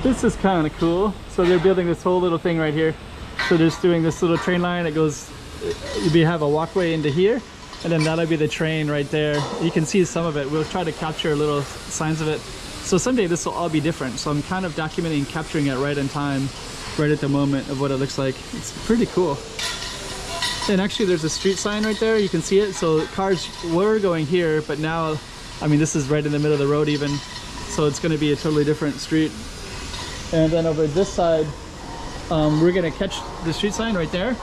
This is kind of cool. So they're building this whole little thing right here. So they're just doing this little train line that goes, you have a walkway into here, and then that'll be the train right there. You can see some of it. We'll try to capture little signs of it. So someday this will all be different. So I'm kind of documenting and capturing it right in time, right at the moment of what it looks like. It's pretty cool. And actually there's a street sign right there. You can see it. So cars were going here, but now, I mean, this is right in the middle of the road even. So it's going to be a totally different street. And then over this side, we're going to catch the street sign right there.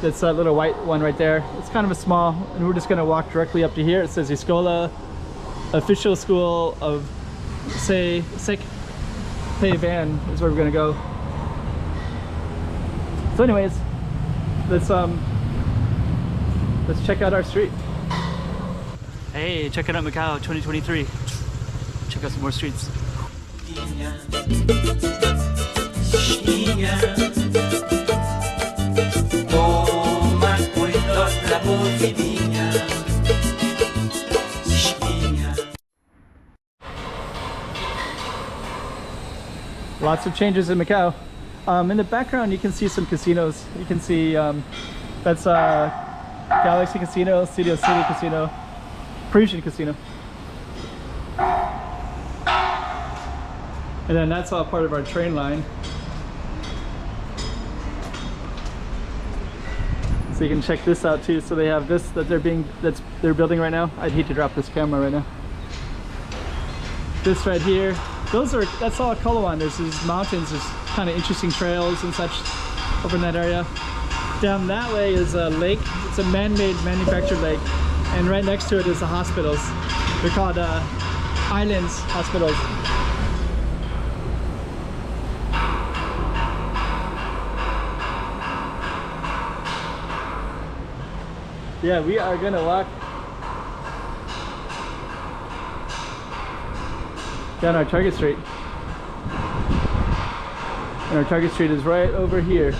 That's that little white one right there. It's kind of a small, and we're just going to walk directly up to here. It says Escola, Official School of Sek Pei Van is where we're going to go. So anyways, let's check out our street. Hey, check it out, Macau 2023. Check out some more streets. Lots of changes in Macau. In the background you can see some casinos. You can see that's Galaxy Casino, Studio City Casino, Parisian Casino. And then that's all part of our train line. So you can check this out too. So they have this that they're building right now. I'd hate to drop this camera right now. This right here, that's all Coloane. There's these mountains, there's kind of interesting trails and such over in that area. Down that way is a lake. It's a man-made manufactured lake, and right next to it is the hospitals. They're called Islands Hospitals. Yeah, we are gonna walk down our Target Street. And our Target Street is right over here.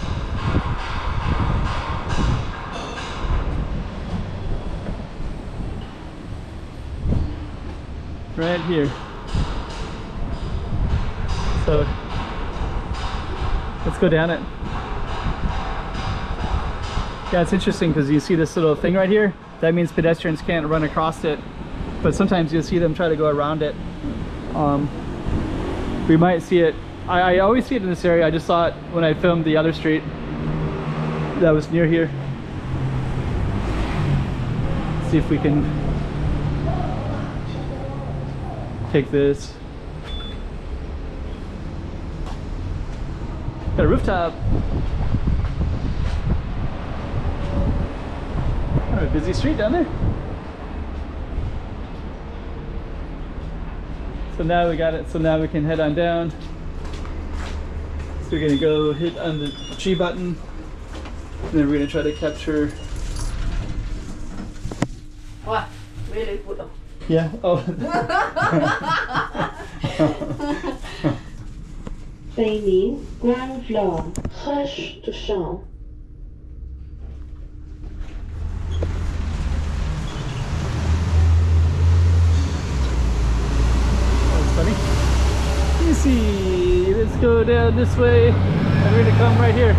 Right here. So let's go down it. Yeah, it's interesting because you see this little thing right here. That means pedestrians can't run across it, but sometimes you'll see them try to go around it. We might see it. I always see it in this area. I just saw it when I filmed the other street that was near here. Let's see if we can take this. Got a rooftop. Kind of a busy street down there. So now we got it. So now we can head on down. So we're gonna go hit on the G button, and then we're gonna try to capture. Wow, really good. Yeah. Oh. 北宁 ground floor, hush to show. That's funny. Easy. Let's go down this way, and we're gonna come right here.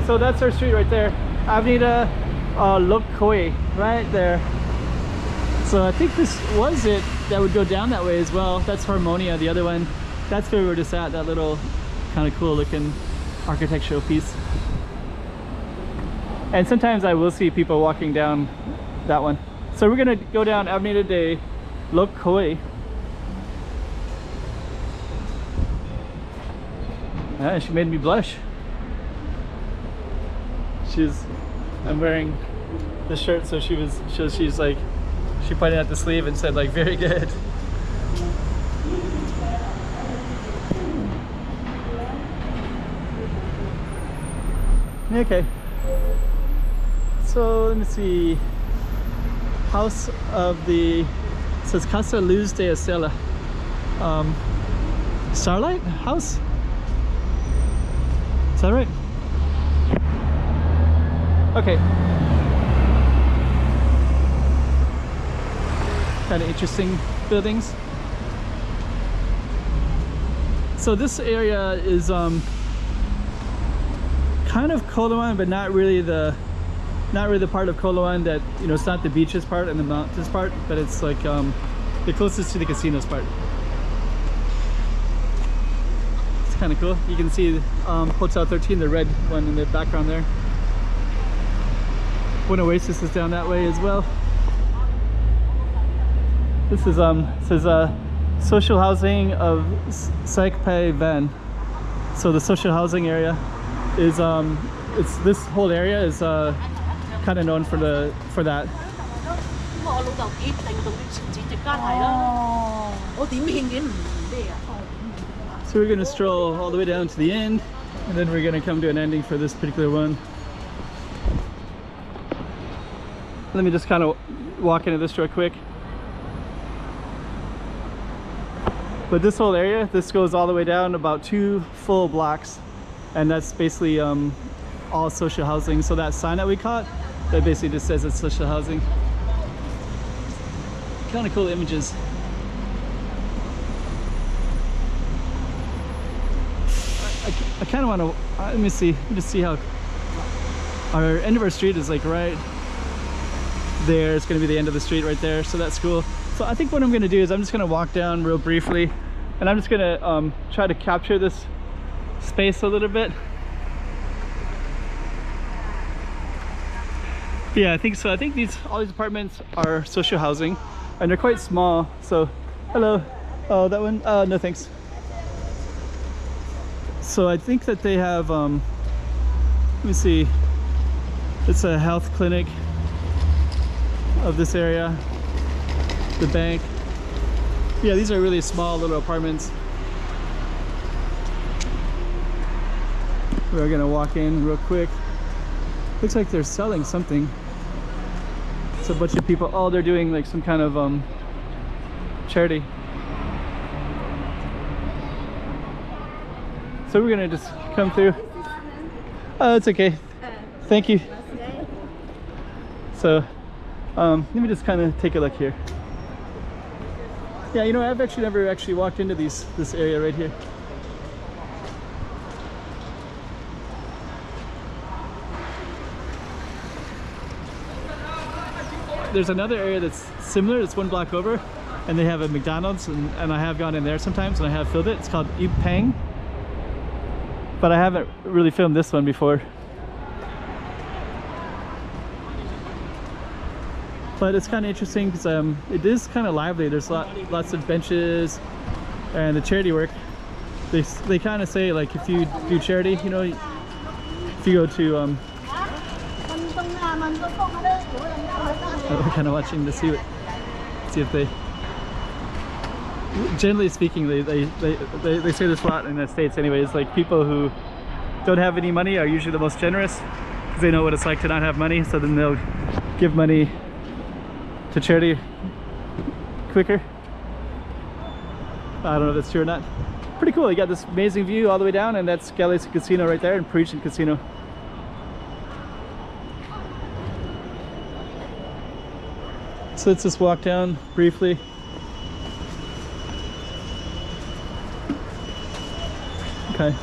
So that's our street right there, Avenida Lokoi, right there. So I think this was it that would go down that way as well. That's Harmonia, the other one. That's where we were just at, that little kind of cool looking architectural piece. And sometimes I will see people walking down that one. So we're gonna go down Avenida de Lokoi. Ah, she made me blush. I'm wearing the shirt, so she's like, she pointed at the sleeve and said like, very good. Okay. So let me see. House of the, it says Casa Luz de Estela. Starlight House? Is that right? Okay. Kind of interesting buildings. So this area is kind of Coloane, but not really the part of Coloane that, you know, it's not the beaches part and the mountains part, but it's like the closest to the casinos part. It's kind of cool. You can see Hotel 13, the red one in the background there. One Oasis is down that way as well. This is says social housing of Saikpai Van. So the social housing area is it's this whole area is kind of known for that. So we're gonna stroll all the way down to the end, and then we're gonna come to an ending for this particular one. Let me just kind of walk into this real quick. But this whole area, this goes all the way down about 2 full blocks, and that's basically all social housing. So that sign that we caught, that basically just says it's social housing. Kind of cool images. I kind of want to, let me just see how our end of our street is like right there. It's going to be the end of the street right there, so that's cool. So I think what I'm going to do is I'm just going to walk down real briefly, and I'm just going to try to capture this space a little bit. Yeah, I think so. I think all these apartments are social housing, and they're quite small. So, hello. Oh, that one? No thanks. So I think that they have, let me see, it's a health clinic of this area, the bank. Yeah, these are really small little apartments. We're gonna walk in real quick. Looks like they're selling something. It's a bunch of people. Oh, they're doing like some kind of charity. So we're gonna just come through. Oh, it's okay. Thank you. So let me just kind of take a look here. Yeah, you know, I've actually never walked into this area right here. There's another area that's similar. It's 1 block over, and they have a McDonald's, and I have gone in there sometimes, and I have filled it. It's called Ipang, but I haven't really filmed this one before. But it's kind of interesting because it is kind of lively. There's lots of benches, and the charity work. They kind of say, like, if you do charity, you know, if you go to we're kind of watching to see if they, generally speaking, they say this a lot in the States anyways, like people who don't have any money are usually the most generous because they know what it's like to not have money, so then they'll give money to charity quicker. I don't know if that's true or not. Pretty cool. You got this amazing view all the way down, and that's Galaxy Casino right there, and Parisian Casino. So let's just walk down briefly. Okay.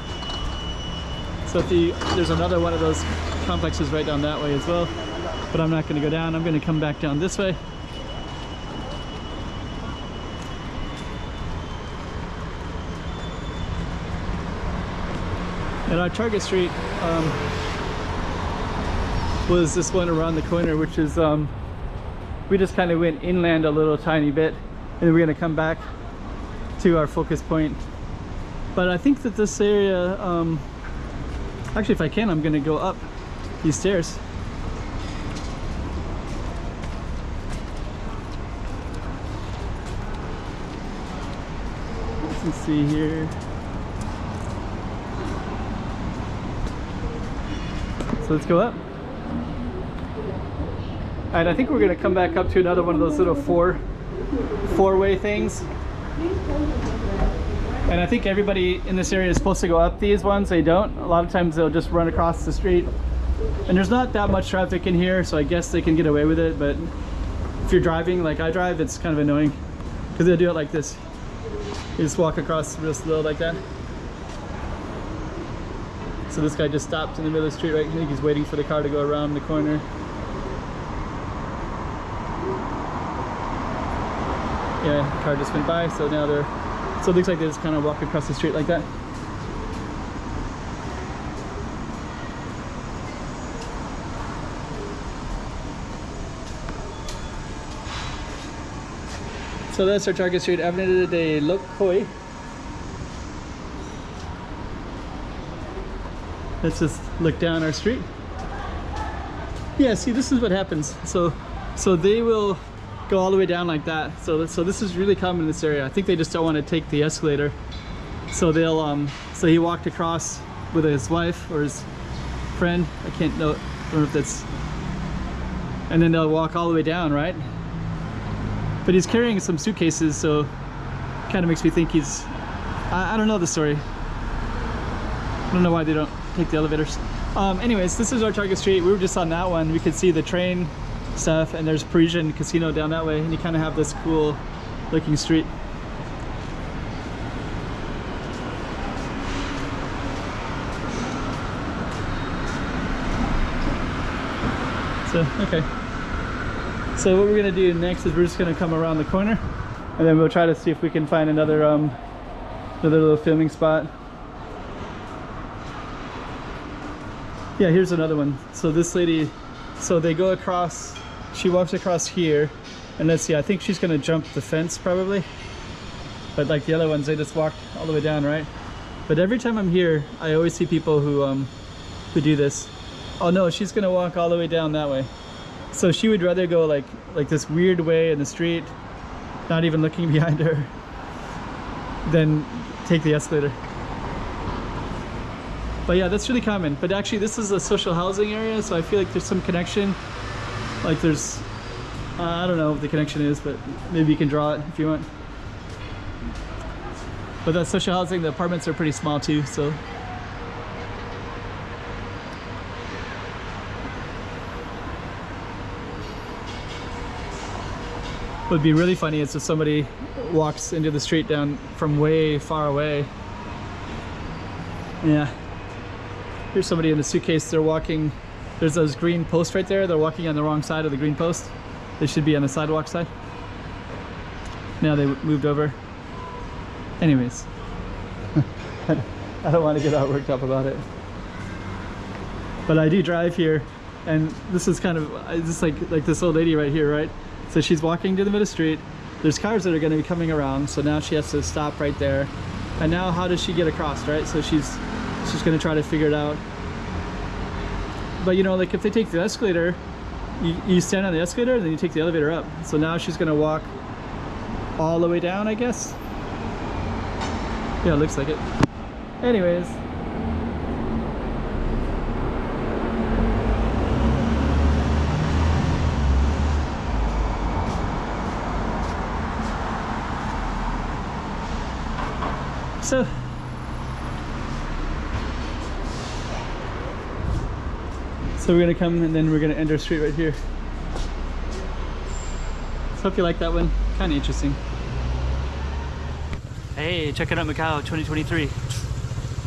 So there's another one of those complexes right down that way as well, but I'm not going to go down. I'm going to come back down this way. And our target street was this one around the corner, which is we just kind of went inland a little tiny bit, and then we're going to come back to our focus point. But I think that this area, actually if I can, I'm going to go up these stairs. Let's see here. So let's go up. And I think we're going to come back up to another one of those little four-way things. And I think everybody in this area is supposed to go up these ones. They don't. A lot of times they'll just run across the street. And there's not that much traffic in here, so I guess they can get away with it. But if you're driving like I drive, it's kind of annoying because they'll do it like this. You just walk across real slow like that. So this guy just stopped in the middle of the street, right? I think he's waiting for the car to go around the corner. Yeah, the car just went by, so now they're, so it looks like they just kind of walk across the street like that. So that's our target street, Avenida de Locoi. Let's just look down our street. Yeah, see, this is what happens. So they will go all the way down like that. So this is really common in this area. I think they just don't want to take the escalator. So they'll so he walked across with his wife or his friend. I don't know if that's, and then they'll walk all the way down, right? But he's carrying some suitcases, so kind of makes me think he's, I don't know the story. I don't know why they don't take the elevators. Anyways, this is our target street. We were just on that one. We could see the train stuff, and there's Parisian casino down that way, and you kind of have this cool looking street. So, okay. So what we're gonna do next is we're just gonna come around the corner, and then we'll try to see if we can find another little filming spot. Yeah, here's another one. So this lady, so they go across, she walks across here, and let's see, I think she's gonna jump the fence probably. But like the other ones, they just walked all the way down, right? But every time I'm here, I always see people who do this. Oh no, she's gonna walk all the way down that way. So she would rather go like this weird way in the street, not even looking behind her, than take the escalator. But yeah, that's really common. But actually this is a social housing area, so I feel like there's some connection. Like there's, I don't know what the connection is, but maybe you can draw it if you want. But that's social housing, the apartments are pretty small too, so. What would be really funny is if somebody walks into the street down from way far away. Yeah. Here's somebody in a suitcase, they're walking, there's those green posts right there, they're walking on the wrong side of the green post. They should be on the sidewalk side. Now they moved over. Anyways, I don't want to get all worked up about it. But I do drive here, and this is kind of, just like this old lady right here, right? So she's walking to the middle of the street. There's cars that are going to be coming around, so now she has to stop right there. And now how does she get across, right? So she's going to try to figure it out. But you know, like if they take the escalator, you stand on the escalator and then you take the elevator up. So now she's going to walk all the way down, I guess. Yeah, it looks like it. Anyways. So we're gonna come and then we're gonna end our street right here. So hope you like that one. Kind of interesting. Hey, check it out, Macau 2023.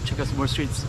Check out some more streets.